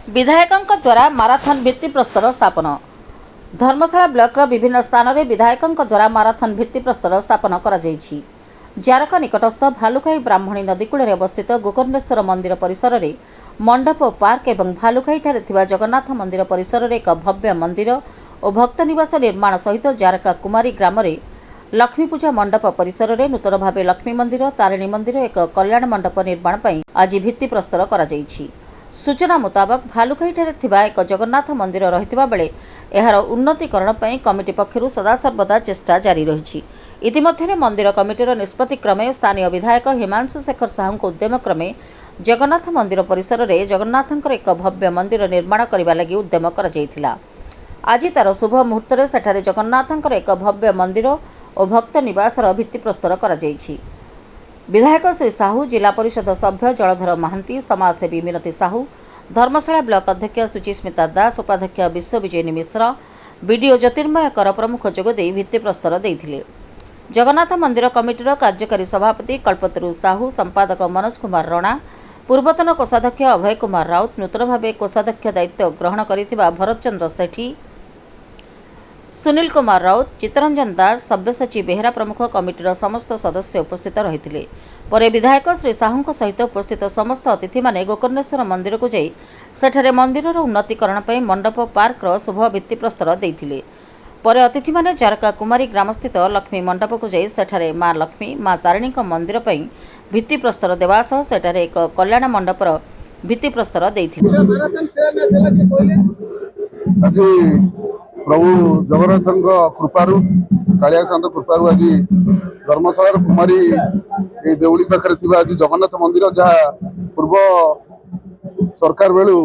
विधायकों द्वारा माराथन भित्तिप्रस्तर स्थापन। धर्मशाला ब्लॉक विभिन्न स्थान में विधायकों द्वारा माराथन भित्तिप्रस्तर स्थापन कर जारका निकटस्थ भालुखाई ब्राह्मणी नदीकूल अवस्थित गोकर्णेश्वर मंदिर परिसर में मंडप पार्क और भालुखाई जगन्नाथ मंदिर परिसर में एक भव्य मंदिर और भक्त निवास निर्माण सहित जारका कुमारी ग्राम में लक्ष्मी पूजा मंडप परिसर में नूतन भाव लक्ष्मी मंदिर तारिणी मंदिर एक कल्याण मंडप निर्माण पर आज भित्तिप्रस्तर कर सूचना मुताबक भालुखाई एक जगन्नाथ मंदिर रही बेले यार उन्नतीकरण कमिटी पक्षर सदासर्वदा चेष्टा जारी रही। इतिमध्य मंदिर कमिटीर निष्पत्ति क्रमे स्थानीय विधायक हिमांशु शेखर साहू उद्यम क्रमे जगन्नाथ मंदिर परिसर में जगन्नाथंकर एक भव्य मंदिर निर्माण करने लगी उद्यम कर आज तार शुभ मुहूर्त में सेठारे जगन्नाथंकर एक भव्य मंदिर और भक्त निवासर भित्तिप्रस्तर कर विधायक श्री साहू, जिला परिषद सभ्य जलधर महांती, समाजसेवी मिनती साहू, धर्मशाला ब्लॉक अध्यक्ष सुचिस्मिता दास, उपाध्यक्ष विश्वविजयनी मिश्र, बीडीओ ज्योतिर्मय कर प्रमुख जोगदे भित्तिप्रस्तर देथिले। जगन्नाथ मंदिर कमिटीर कार्यकारी सभापति कल्पतरु साहू, संपादक मनोज कुमार राणा, पूर्वतन कोषाध्यक्ष अभय कुमार राउत, नूतन भाव कोषाध्यक्ष दायित्व ग्रहण करिथिबा भरत चंद्र सेठी, सुनील कुमार राउत, चित्तरंजन दास, सब्यसाची बेहरा प्रमुख कमिटीर समस्त सदस्य उपस्थित रहिथिले। परे विधायक श्री साहू सहित उपस्थित समस्त अतिथि माने गोकर्णेश्वर मंदिर को जाई सेठारे मंदिरर उन्नतीकरण पर मंडप पार्क शुभ भित्तिप्रस्तर देथिले। परे अतिथि माने जारका कुमारी ग्रामस्थित लक्ष्मी मंडप को जाई सेठारे मां लक्ष्मी मां तारिणी मंदिर पर भित्तिप्रस्तर देवा सह सेठारे एक कल्याण मंडपर भित्तिप्रस्तर देथिले। प्रभु जगन्नाथ कृपारू कालिया शांत कृपारू आज धर्मशाला कुमारी देउली पाखे आज जगन्नाथ मंदिर जहाँ पूर्व सरकार बेलू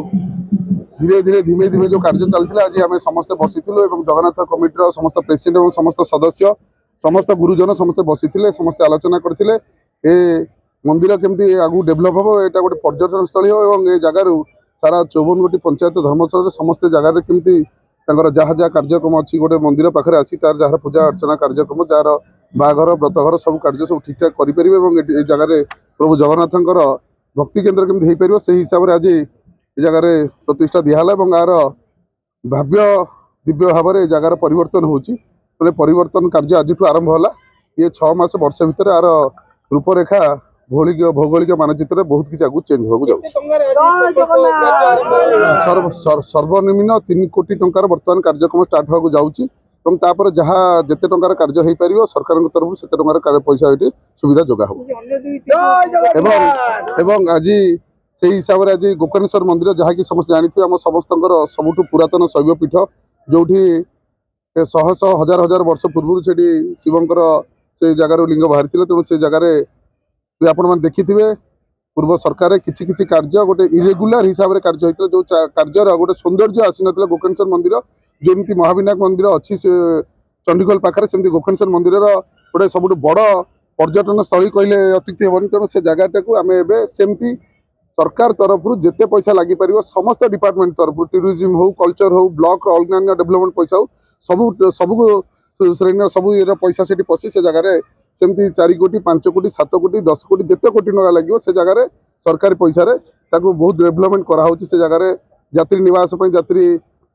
धीरे धीरे धीमे धीमे जो कार्य चलता आज आम समस्ते बसी जगन्नाथ कमिटीर समस्त प्रेसिडेंट और समस्त सदस्य समस्त गुरुजन समस्ते बसी समस्ते आलोचना करते ए मंदिर केमती आगु डेभलप हम यहाँ गोटे पर्यटन स्थल हो जगार सारा 54 गोटी पंचायत धर्मशाला समस्त जगार केमती जहाँ जहाँ कार्यक्रम अच्छी गोटे मंदिर पाखे आसी तार जहाँ पूजा अर्चना कार्यक्रम जार बाघर व्रतघर सब कार्य सब ठीक ठाक करें जगार प्रभु जगन्नाथ भक्ति केन्द्र केमती हो पार से हिसाब से आज ये जगार प्रतिष्ठा दिहला यार भव्य दिव्य भाव में जगार परिवर्तन होने परिवर्तन कार्य आज आरंभ है ये 6 मास वर्ष भितर यार रूपरेखा भौगोलिक मानचित्र बहुत किसी आगू चेंज हो सर्वनिम्न 3 कोटी टंकार बर्तमान कार्यक्रम स्टार्ट होगा जाऊँगी तापर जहाँ जिते टंकार कार्य हो पार सरकार तरफ से टंकार पैसा ये सुविधा जोगा हो आज से हिसाब से आज गोकर्णेश्वर मंदिर जहाँ कि समस्त जानी आम समस्त सबुठ पुरातन शैवपीठ जो शह शह हजार हजार वर्ष पूर्व से शिवंकर से जगार लिंग बाहरी तेणु से जगार आपण मैंने देखिथे पूर्व सरकार किसी किसी कार्य गोटे इरेगुलर हिसाब से कार्य होता जो कार्य गोटे सौंदर्य आसी ना गोकर्णेश्वर मंदिर जमी महाविनायक मंदिर अच्छी चंडीगढ़ पाखे सेमती गोकर्णेश्वर मंदिर गोटे सब बड़ पर्यटन स्थली कहले अत्युक्ति हेनी तेणु से जगटा को आम एमती सरकार तरफ जिते पैसा लगी पार समस्त डिपार्टमेंट तरफ टूरिज्म हो कल्चर हो ब्लॉक अन्य डेभलपमेंट पैसा हो सब सब श्रेणी सब ये पैसा से पशि से जगह सेमती 4 कोटी 5 कोटी 7 कोटी 10 कोटी जिते कोटी टका लगे से जगह सरकारी पैसा बहुत डेभलपमेंट कराऊँ से जगह यात्री निवास यात्री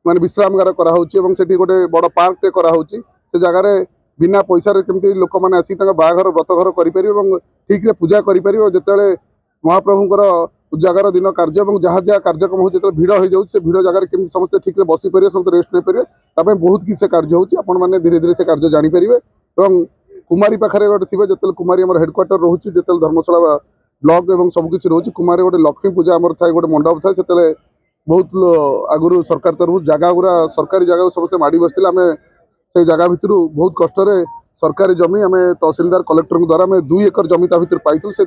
मान विश्रामगार कराऊँ से गोटे बड़ पार्क टे कराऊँ से जगह बिना पैसा केमती लोक मैंने आसिक बाघर व्रतघर करें ठीक पूजा करें जिते महाप्रभुंर जगार दिन कार्य जहाँ जहाँ कार्यक्रम हो भिड़ हो जाऊँ से भिड़ जगह केमती समस्त ठीक बसी पारे समस्त रेस्ट नहीं पारे बहुत किसी कार्य होने धीरे धीरे से कार्य जानीपर और कुमारी पाखे गोटे थी जो कुमारी आम हेडक्वार्टर रोचे जो धर्मशाला ब्लॉक और सबकि रोचे कुमारी गोटे लक्ष्मी पूजा आम थाए गोटे मंडप थाए से बहुत आगुरी सरकार तरफ जगह गुरा सरकारी जगह समस्त माड़ी बसते आम से जगह भितर बहुत कष्ट सरकारी जमी आम तहसिलदार कलेक्टर द्वारा 2 एकर जमी ता भर पाई से